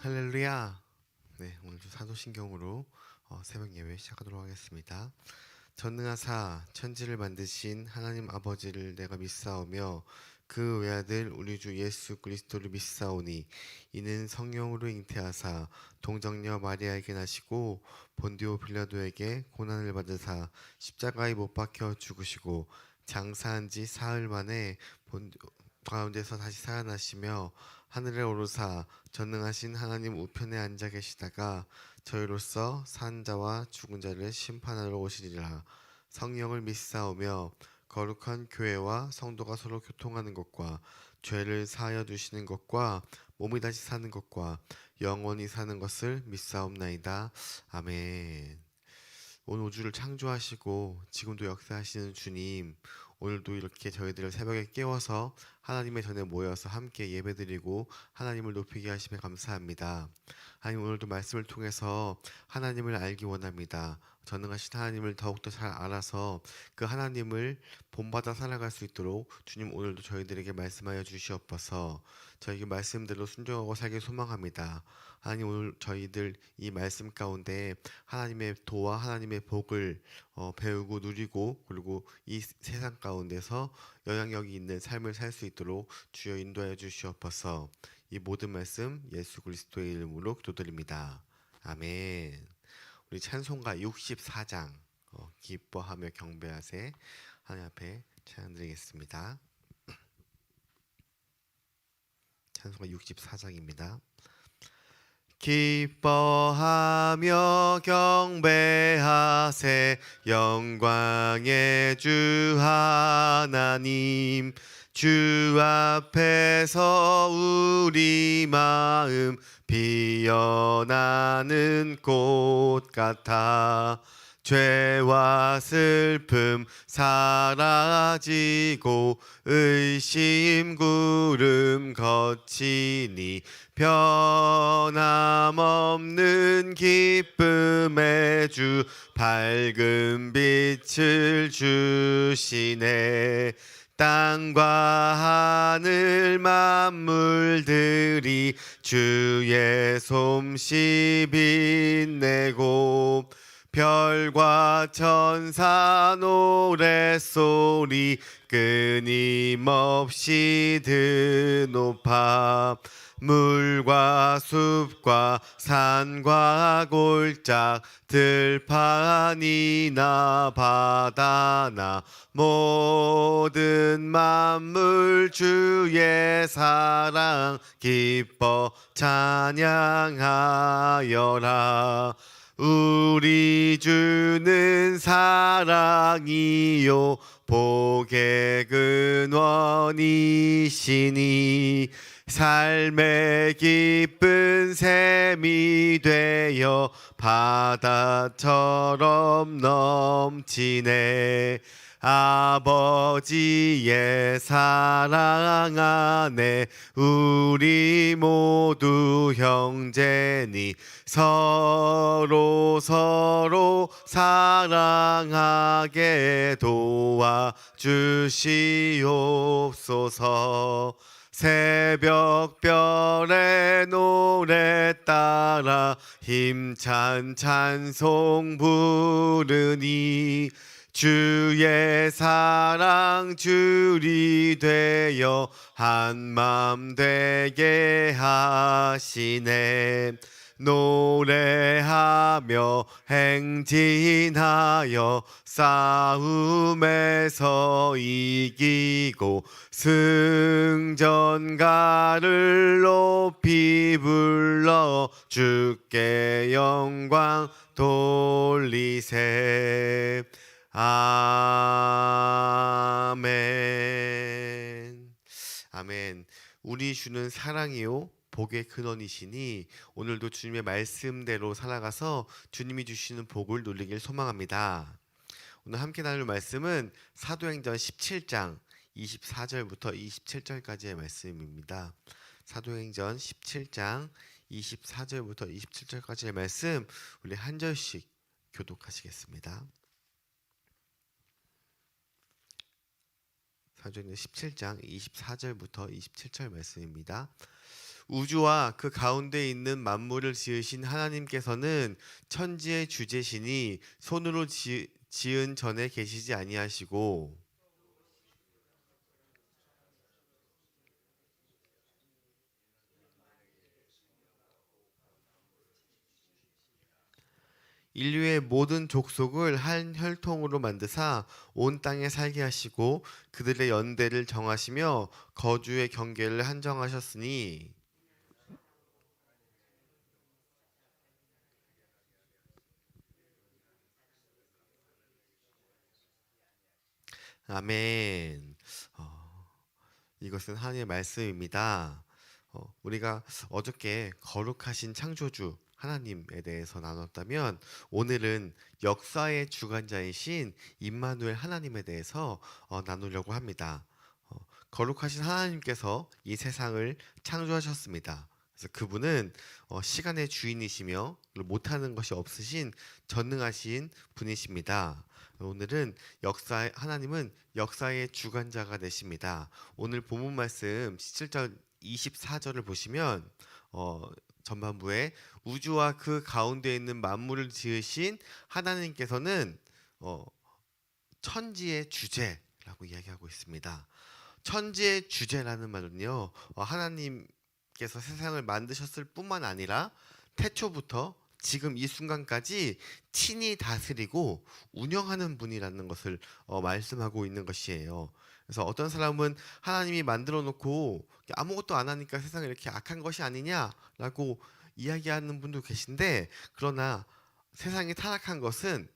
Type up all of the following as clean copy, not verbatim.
할렐루야. 네, 오늘도 사도신경으로 새벽 예배 시작하도록 하겠습니다. 전능하사 천지를 만드신 하나님 아버지를 내가 믿사오며 그 외아들 우리 주 예수 그리스도를 믿사오니 이는 성령으로 잉태하사 동정녀 마리아에게 나시고 본디오 빌라도에게 고난을 받으사 십자가에 못 박혀 죽으시고 장사한 지 사흘 만에 본디오 가운데서 다시 살아나시며 하늘에 오르사 전능하신 하나님 우편에 앉아 계시다가 저희로서 산 자와 죽은 자를 심판하러 오시리라. 성령을 믿사오며 거룩한 교회와 성도가 서로 교통하는 것과 죄를 사하여 주시는 것과 몸이 다시 사는 것과 영원히 사는 것을 믿사옵나이다. 아멘. 온 우주를 창조하시고 지금도 역사하시는 주님, 오늘도 이렇게 저희들을 새벽에 깨워서 하나님의 전에 모여서 함께 예배드리고 하나님을 높이게 하심에 감사합니다. 하나님, 오늘도 말씀을 통해서 하나님을 알기 원합니다. 전능하신 하나님을 더욱더 잘 알아서 그 하나님을 본받아 살아갈 수 있도록 주님, 오늘도 저희들에게 말씀하여 주시옵소서. 저에게 말씀대로 순종하고 살길 소망합니다. 하나님, 오늘 저희들 이 말씀 가운데 하나님의 도와 하나님의 복을 배우고 누리고, 그리고 이 세상 가운데서 영향력이 있는 삶을 살 수 있도록 주여 인도하여 주시옵소서. 이 모든 말씀 예수 그리스도의 이름으로 기도드립니다. 아멘. 우리 찬송가 64장 기뻐하며 경배하세 하나님 앞에 찬양드리겠습니다. 찬송가 64장입니다. 기뻐하며 경배하세 영광의 주 하나님, 주 앞에서 우리 마음 피어나는 꽃 같아 죄와 슬픔 사라지고 의심 구름 거치니 변함없는 기쁨의 주 밝은 빛을 주시네. 땅과 하늘 만물들이 주의 솜씨 빛내고 별과 천사 노랫소리 끊임없이 드높아 물과 숲과 산과 골짝 들판이나 바다나 모든 만물 주의 사랑 기뻐 찬양하여라. 우리 주는 사랑이요 복의 근원이시니 삶의 기쁜 샘이 되어 바다처럼 넘치네. 아버지의 사랑 안에 우리 모두 형제니 서로 사랑하게 도와주시옵소서. 새벽별의 노래 따라 힘찬 찬송 부르니 주의 사랑 줄이 되어 한맘 되게 하시네. 노래하며 행진하여 싸움에서 이기고 승전가를 높이 불러 주께 영광 돌리세. 아멘. 아멘. 우리 주는 사랑이요 복의 근원이시니 오늘도 주님의 말씀대로 살아가서 주님이 주시는 복을 누리길 소망합니다. 오늘 함께 나눌 말씀은 사도행전 17장 24절부터 27절까지의 말씀입니다. 사도행전 17장 24절부터 27절까지의 말씀 우리 한 절씩 교독하시겠습니다. 사도행전 17장 24절부터 27절 말씀입니다. 우주와 그 가운데 있는 만물을 지으신 하나님께서는 천지의 주재시니 손으로 지은 전에 계시지 아니하시고 인류의 모든 족속을 한 혈통으로 만드사 온 땅에 살게 하시고 그들의 연대를 정하시며 거주의 경계를 한정하셨으니 아멘. 이것은 하나님의 말씀입니다. 우리가 어저께 거룩하신 창조주 하나님에 대해서 나눴다면 오늘은 역사의 주관자이신 임마누엘 하나님에 대해서 나누려고 합니다. 거룩하신 하나님께서 이 세상을 창조하셨습니다. 그래서 그분은 시간의 주인이시며 못하는 것이 없으신 전능하신 분이십니다. 오늘은 하나님은 역사의 주관자가 되십니다. 오늘 본문 말씀 17절 24절을 보시면 전반부에 우주와 그 가운데 있는 만물을 지으신 하나님께서는 천지의 주제라고 이야기하고 있습니다. 천지의 주제라는 말은요, 하나님께서 세상을 만드셨을 뿐만 아니라 태초부터 지금 이 순간까지 친히 다스리고 운영하는 분이라는 것을 말씀하고 있는 것이에요. 그래서 어떤 사람은 하나님이 만들어 놓고 아무것도 안 하니까 세상이 이렇게 악한 것이 아니냐라고 이야기하는 분도 계신데, 그러나 세상이 타락한 것은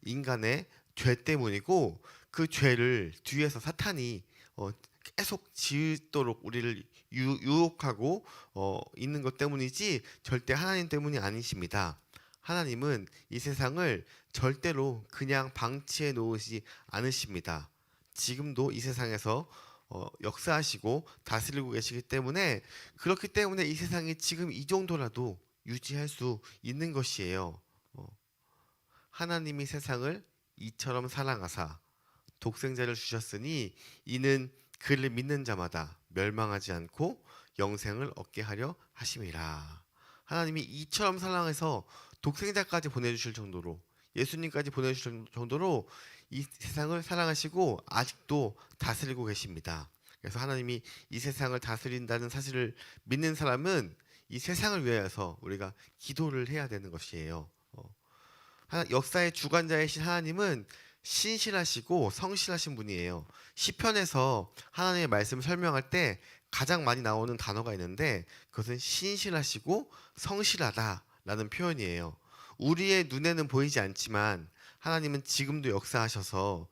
인간의 죄 때문이고 그 죄를 뒤에서 사탄이 계속 지도록 우리를 유혹하고 있는 것 때문이지 절대 하나님 때문이 아니십니다. 하나님은 이 세상을 절대로 그냥 방치해 놓으시 않으십니다. 지금도 이 세상에서 역사하시고 다스리고 계시기 때문에, 그렇기 때문에 이 세상이 지금 이 정도라도 유지할 수 있는 것이에요. 하나님이 세상을 이처럼 사랑하사 독생자를 주셨으니 이는 그를 믿는 자마다 멸망하지 않고 영생을 얻게 하려 하심이라. 하나님이 이처럼 사랑해서 독생자까지 보내주실 정도로, 예수님까지 보내주실 정도로 이 세상을 사랑하시고 아직도 다스리고 계십니다. 그래서 하나님이 이 세상을 다스린다는 사실을 믿는 사람은 이 세상을 위하여서 우리가 기도를 해야 되는 것이에요. 역사의 주관자이신 하나님은 신실하시고 성실하신 분이에요. 시편에서 하나님의 말씀을 설명할 때 가장 많이 나오는 단어가 있는데 그것은 신실하시고 성실하다라는 표현이에요. 우리의 눈에는 보이지 않지만 하나님은 지금도 역사하셔서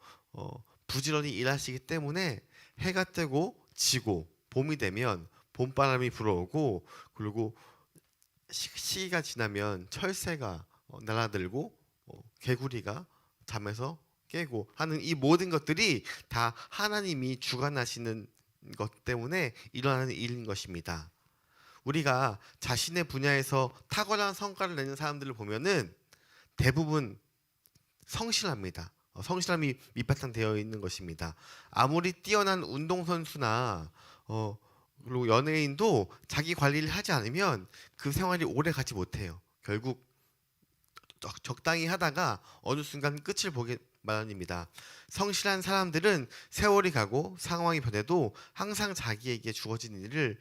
부지런히 일하시기 때문에 해가 뜨고 지고 봄이 되면 봄바람이 불어오고, 그리고 시기가 지나면 철새가 날아들고 개구리가 잠에서 깨고 하는 이 모든 것들이 다 하나님이 주관하시는 것 때문에 일어나는 일인 것입니다. 우리가 자신의 분야에서 탁월한 성과를 내는 사람들을 보면은 대부분 성실합니다. 성실함이 밑바탕 되어 있는 것입니다. 아무리 뛰어난 운동선수나 그리고 연예인도 자기 관리를 하지 않으면 그 생활이 오래 가지 못해요. 결국 적당히 하다가 어느 순간 끝을 보게 마련입니다. 성실한 사람들은 세월이 가고 상황이 변해도 항상 자기에게 주어진 일을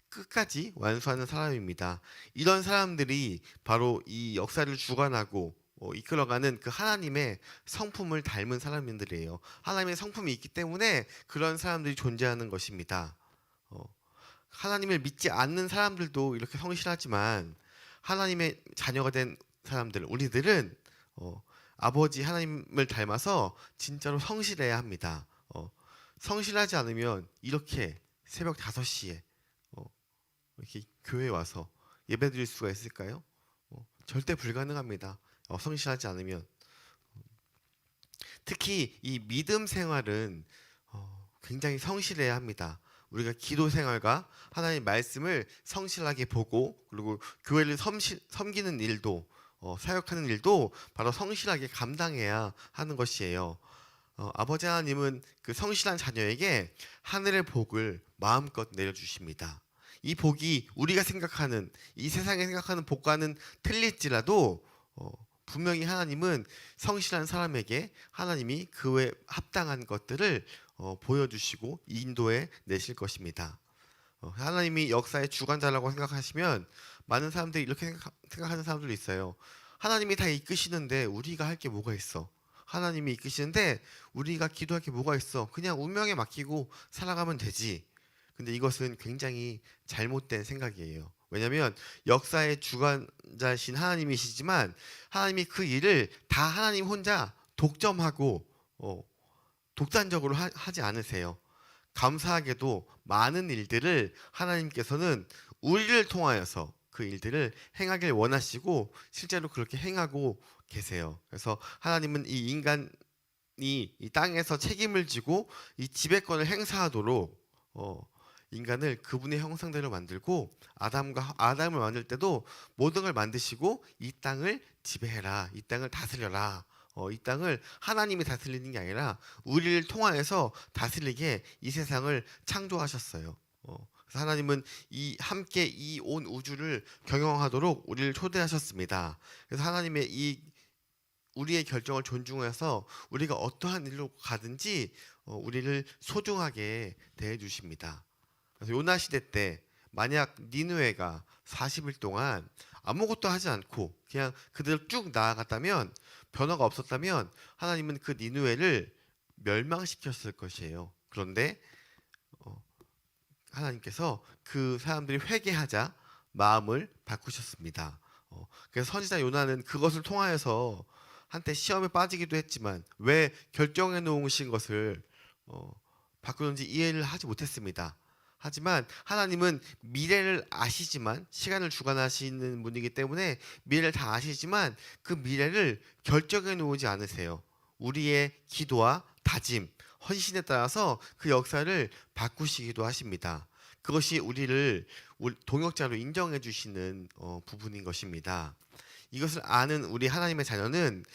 끝까지 완수하는 사람입니다. 이런 사람들이 바로 이 역사를 주관하고 이끌어가는 그 하나님의 성품을 닮은 사람들이에요. 하나님의 성품이 있기 때문에 그런 사람들이 존재하는 것입니다. 하나님을 믿지 않는 사람들도 이렇게 성실하지만 하나님의 자녀가 된 사람들, 우리들은 아버지 하나님을 닮아서 진짜로 성실해야 합니다. 성실하지 않으면 이렇게 새벽 5시에 이렇게 교회에 와서 예배드릴 수가 있을까요? 절대 불가능합니다. 성실하지 않으면. 특히 이 믿음 생활은 굉장히 성실해야 합니다. 우리가 기도 생활과 하나님의 말씀을 성실하게 보고, 그리고 교회를 섬기는 일도 사역하는 일도 바로 성실하게 감당해야 하는 것이에요. 아버지 하나님은 그 성실한 자녀에게 하늘의 복을 마음껏 내려주십니다. 이 복이 우리가 생각하는 이 세상에 생각하는 복과는 틀릴지라도 분명히 하나님은 성실한 사람에게 하나님이 그에 합당한 것들을 보여주시고 인도해 내실 것입니다. 하나님이 역사의 주관자라고 생각하시면 많은 사람들이 이렇게 생각하는 사람들도 있어요. 하나님이 다 이끄시는데 우리가 할 게 뭐가 있어? 하나님이 이끄시는데 우리가 기도할 게 뭐가 있어? 그냥 운명에 맡기고 살아가면 되지. 근데 이것은 굉장히 잘못된 생각이에요. 왜냐하면 역사의 주관자신 하나님이시지만 하나님이 그 일을 다 하나님 혼자 독점하고 독단적으로 하지 않으세요. 감사하게도 많은 일들을 하나님께서는 우리를 통하여서 그 일들을 행하길 원하시고 실제로 그렇게 행하고 계세요. 그래서 하나님은 이 인간이 이 땅에서 책임을 지고 이 지배권을 행사하도록 인간을 그분의 형상대로 만들고 아담을 만들 때도 모든 걸 만드시고 이 땅을 지배해라, 이 땅을 다스려라. 이 땅을 하나님이 다스리는 게 아니라 우리를 통하여서 다스리게 이 세상을 창조하셨어요. 그래서 하나님은 함께 이 온 우주를 경영하도록 우리를 초대하셨습니다. 그래서 하나님의 우리의 결정을 존중해서 우리가 어떠한 일로 가든지 우리를 소중하게 대해 주십니다. 그래서 요나 시대 때 만약 니느웨가 40일 동안 아무것도 하지 않고 그냥 그대로 쭉 나아갔다면 변화가 없었다면 하나님은 그 니느웨를 멸망시켰을 것이에요. 그런데 하나님께서 그 사람들이 회개하자 마음을 바꾸셨습니다. 그래서 선지자 요나는 그것을 통하여서 한때 시험에 빠지기도 했지만 왜 결정해 놓으신 것을 바꾸는지 이해를 하지 못했습니다. 하지만 하나님은 미래를 아시지만 시간을 주관하시는 분이기 때문에 미래를 다 아시지만 그 미래를 결정해 놓지 않으세요. 우리의 기도와 다짐, 헌신에 따라서 그 역사를 바꾸시기도 하십니다. 그것이 우리를 동역자로 인정해 주시는 부분인 것입니다. 이것을 아는 우리 하나님의 자녀는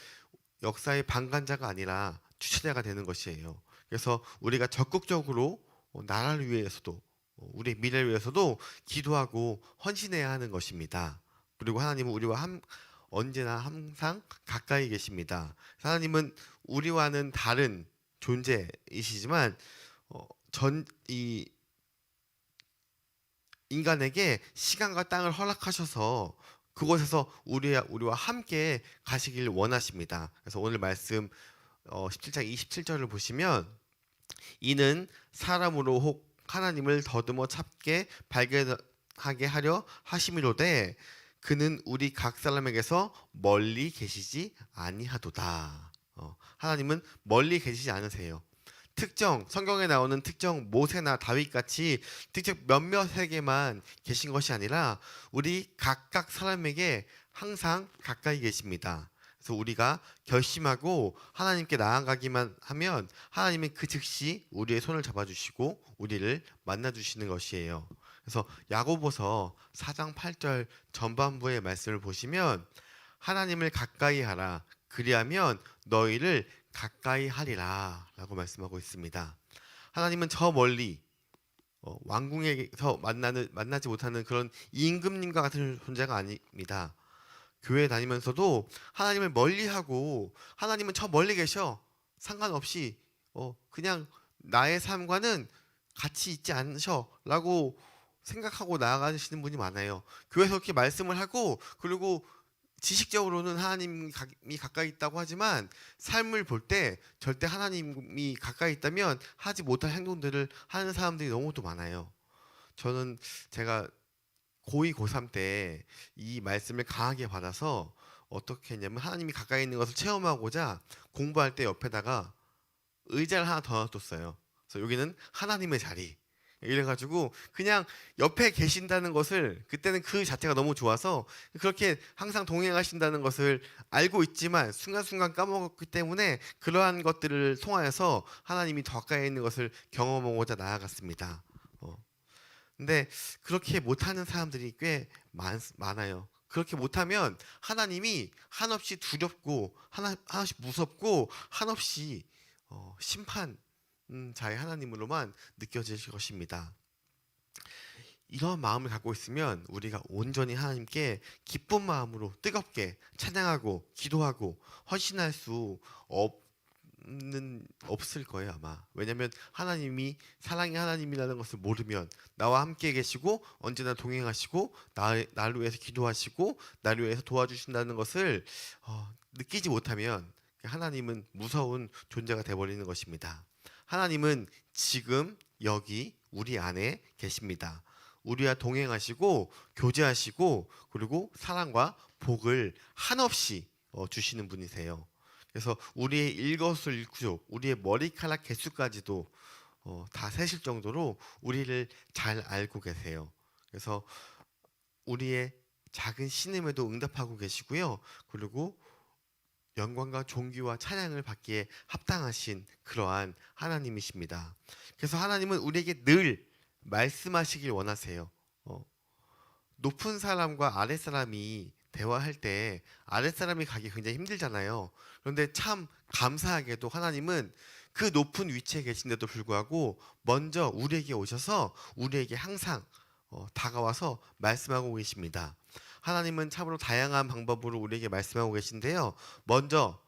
역사의 방관자가 아니라 주체자가 되는 것이에요. 그래서 우리가 적극적으로 나라를 위해서도 우리의 미래를 위해서도 기도하고 헌신해야 하는 것입니다. 그리고 하나님은 우리와 언제나 항상 가까이 계십니다. 하나님은 우리와는 다른 존재이시지만 이 인간에게 시간과 땅을 허락하셔서 그곳에서 우리와 함께 가시길 원하십니다. 그래서 오늘 말씀 17장 27절을 보시면 이는 사람으로 혹 하나님을 더듬어 찾게 발견하게 하려 하심이로되 그는 우리 각 사람에게서 멀리 계시지 아니하도다. 하나님은 멀리 계시지 않으세요. 성경에 나오는 특정 모세나 다윗같이 특정 몇몇에게만 계신 것이 아니라 우리 각각 사람에게 항상 가까이 계십니다. 그래서 우리가 결심하고 하나님께 나아가기만 하면 하나님은 그 즉시 우리의 손을 잡아주시고 우리를 만나주시는 것이에요. 그래서 야고보서 4장 8절 전반부의 말씀을 보시면 하나님을 가까이 하라 그리하면 너희를 가까이 하리라 라고 말씀하고 있습니다. 하나님은 저 멀리 왕궁에서 만나지 못하는 그런 임금님과 같은 존재가 아닙니다. 교회 다니면서도 하나님을 멀리하고 하나님은 저 멀리 계셔 상관없이 그냥 나의 삶과는 같이 있지 않으셔 라고 생각하고 나아가시는 분이 많아요. 교회에서 이렇게 말씀을 하고 그리고 지식적으로는 하나님이 가까이 있다고 하지만 삶을 볼 때 절대 하나님이 가까이 있다면 하지 못할 행동들을 하는 사람들이 너무도 많아요. 저는 제가 고2, 고3 때 이 말씀을 강하게 받아서 어떻게 했냐면 하나님이 가까이 있는 것을 체험하고자 공부할 때 옆에다가 의자를 하나 더 놔뒀어요. 그래서 여기는 하나님의 자리. 이래가지고 그냥 옆에 계신다는 것을 그때는 그 자체가 너무 좋아서 그렇게 항상 동행하신다는 것을 알고 있지만 순간순간 까먹었기 때문에 그러한 것들을 통하여서 하나님이 더 가까이 있는 것을 경험하고자 나아갔습니다. 근데 그렇게 못하는 사람들이 꽤 많아요. 그렇게 못하면 하나님이 한없이 두렵고 한없이 무섭고 한없이 심판자의 하나님으로만 느껴질 것입니다. 이런 마음을 갖고 있으면 우리가 온전히 하나님께 기쁜 마음으로 뜨겁게 찬양하고 기도하고 헌신할 수 없을 거예요 아마. 왜냐하면 하나님이 사랑의 하나님이라는 것을 모르면, 나와 함께 계시고 언제나 동행하시고 나를 위해서 기도하시고 나를 위해서 도와주신다는 것을 느끼지 못하면 하나님은 무서운 존재가 되어버리는 것입니다. 하나님은 지금 여기 우리 안에 계십니다. 우리와 동행하시고 교제하시고 그리고 사랑과 복을 한없이 주시는 분이세요. 그래서 우리의 일거수일투족, 우리의 머리카락 개수까지도 다 세실 정도로 우리를 잘 알고 계세요. 그래서 우리의 작은 신음에도 응답하고 계시고요. 그리고 영광과 존귀와 찬양을 받기에 합당하신 그러한 하나님이십니다. 그래서 하나님은 우리에게 늘 말씀하시길 원하세요. 높은 사람과 아랫 사람이 대화할 때 아랫 사람이 가기 굉장히 힘들잖아요. 그런데 참 감사하게도 하나님은 그 높은 위치에 계신데도 불구하고 먼저 우리에게 오셔서 우리에게 항상 다가와서 말씀하고 계십니다. 하나님은 참으로 다양한 방법으로 우리에게 말씀하고 계신데요. 먼저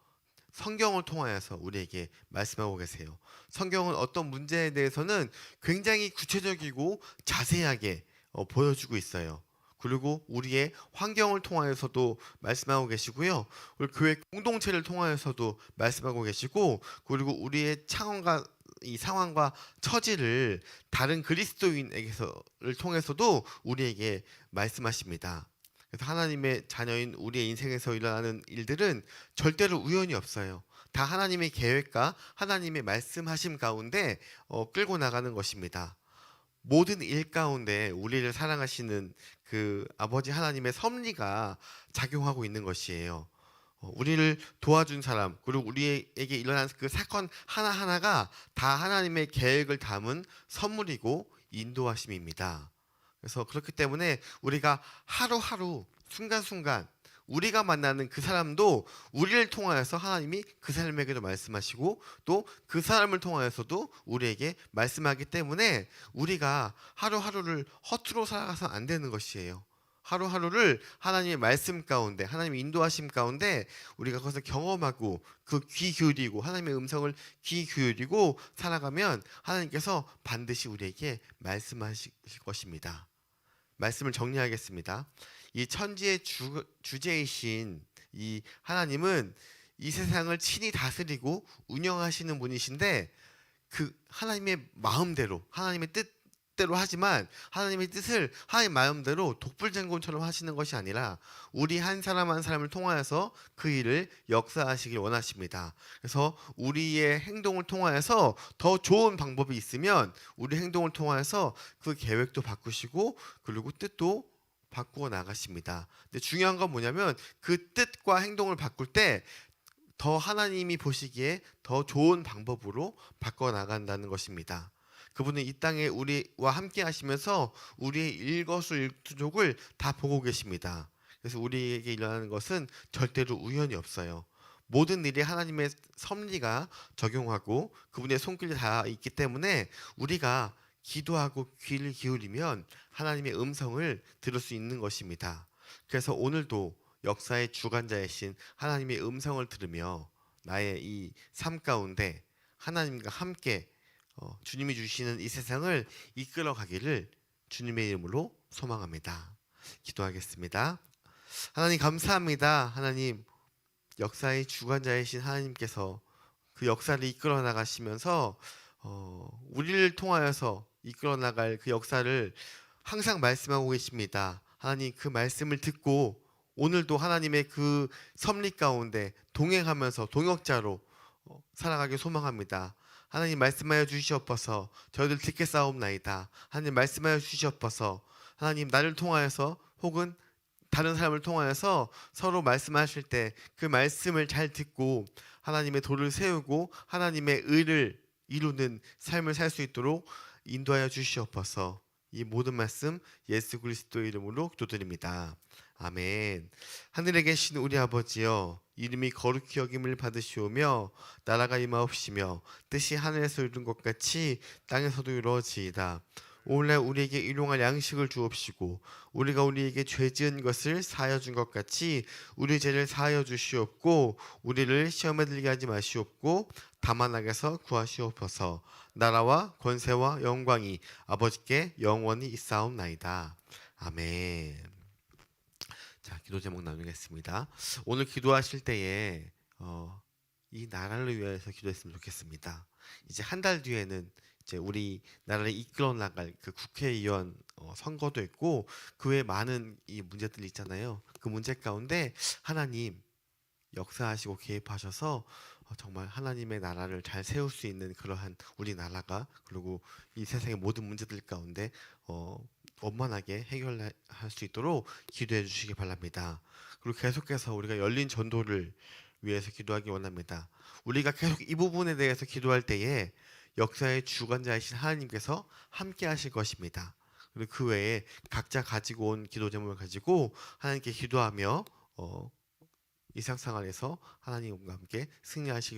성경을 통하여서 우리에게 말씀하고 계세요. 성경은 어떤 문제에 대해서는 굉장히 구체적이고 자세하게 보여주고 있어요. 그리고 우리의 환경을 통하여서도 말씀하고 계시고요. 그리고 교회 공동체를 통하여서도 말씀하고 계시고, 그리고 우리의 창원과 이 상황과 처지를 다른 그리스도인에게서를 통해서도 우리에게 말씀하십니다. 그래서 하나님의 자녀인 우리의 인생에서 일어나는 일들은 절대로 우연이 없어요. 다 하나님의 계획과 하나님의 말씀하심 가운데 끌고 나가는 것입니다. 모든 일 가운데 우리를 사랑하시는 그 아버지 하나님의 섭리가 작용하고 있는 것이에요. 우리를 도와준 사람, 그리고 우리에게 일어난 그 사건 하나하나가 다 하나님의 계획을 담은 선물이고 인도하심입니다. 그래서 그렇기 때문에 우리가 하루하루 순간순간 우리가 만나는 그 사람도 우리를 통하여서 하나님이 그 사람에게도 말씀하시고 또 그 사람을 통하여서도 우리에게 말씀하기 때문에 우리가 하루하루를 허투루 살아가서 안 되는 것이에요. 하루하루를 하나님의 말씀 가운데, 하나님의 인도하심 가운데 우리가 그것을 경험하고 그 귀 기울이고 하나님의 음성을 귀 기울이고 살아가면 하나님께서 반드시 우리에게 말씀하실 것입니다. 말씀을 정리하겠습니다. 이 천지의 주제이신 이 하나님은 이 세상을 친히 다스리고 운영하시는 분이신데, 그 하나님의 마음대로, 하나님의 뜻대로 하지만 하나님의 뜻을 하나님의 마음대로 독불장군처럼 하시는 것이 아니라 우리 한 사람 한 사람을 통하여서 그 일을 역사하시길 원하십니다. 그래서 우리의 행동을 통하여서 더 좋은 방법이 있으면 우리 행동을 통하여서 그 계획도 바꾸시고 그리고 뜻도 바꾸어 나가십니다. 근데 중요한 건 뭐냐면 그 뜻과 행동을 바꿀 때 더 하나님이 보시기에 더 좋은 방법으로 바꿔 나간다는 것입니다. 그분은 이 땅에 우리와 함께 하시면서 우리의 일거수일투족을 다 보고 계십니다. 그래서 우리에게 일어나는 것은 절대로 우연이 없어요. 모든 일이 하나님의 섭리가 적용하고 그분의 손길이 다 있기 때문에 우리가 기도하고 귀를 기울이면 하나님의 음성을 들을 수 있는 것입니다. 그래서 오늘도 역사의 주관자이신 하나님의 음성을 들으며 나의 이 삶 가운데 하나님과 함께 주님이 주시는 이 세상을 이끌어 가기를 주님의 이름으로 소망합니다. 기도하겠습니다. 하나님 감사합니다. 하나님, 역사의 주관자이신 하나님께서 그 역사를 이끌어 나가시면서 우리를 통하여서 이끌어 나갈 그 역사를 항상 말씀하고 계십니다. 하나님, 그 말씀을 듣고 오늘도 하나님의 그 섭리 가운데 동행하면서 동역자로 살아가길 소망합니다. 하나님 말씀하여 주시옵소서. 저희들 듣겠사옵나이다. 하나님 말씀하여 주시옵소서. 하나님 나를 통하여서 혹은 다른 사람을 통하여서 서로 말씀하실 때 그 말씀을 잘 듣고 하나님의 도를 세우고 하나님의 의를 이루는 삶을 살 수 있도록 인도하여 주시옵소서. 이 모든 말씀 예수 그리스도의 이름으로 기도드립니다. 아멘. 하늘에 계신 우리 아버지여, 이름이 거룩히 여김을 받으시오며 나라가 임하옵시며 뜻이 하늘에서 이룬 것 같이 땅에서도 이루어지이다. 오늘날 우리에게 일용할 양식을 주옵시고 우리가 우리에게 죄 지은 것을 사하여 준 것 같이 우리 죄를 사하여 주시옵고 우리를 시험에 들게 하지 마시옵고 다만 악에서 구하시옵소서. 나라와 권세와 영광이 아버지께 영원히 있사옵나이다. 아멘. 자, 기도 제목 나누겠습니다. 오늘 기도하실 때에 이 나라를 위해서 기도했으면 좋겠습니다. 이제 한 달 뒤에는 이제 우리 나라를 이끌어 나갈 그 국회의원 선거도 있고 그 외에 많은 이 문제들이 있잖아요. 그 문제 가운데 하나님 역사하시고 개입하셔서 정말 하나님의 나라를 잘 세울 수 있는 그러한 우리나라가 그리고 이 세상의 모든 문제들 가운데 원만하게 해결할 수 있도록 기도해 주시기 바랍니다. 그리고 계속해서 우리가 열린 전도를 위해서 기도하기 원합니다. 우리가 계속 이 부분에 대해서 기도할 때에 역사의 주관자이신 하나님께서 함께 하실 것입니다. 그리고 그 외에 각자 가지고 온 기도 제목을 가지고 하나님께 기도하며 이 세상 안에서 하나님과 함께 승리하시기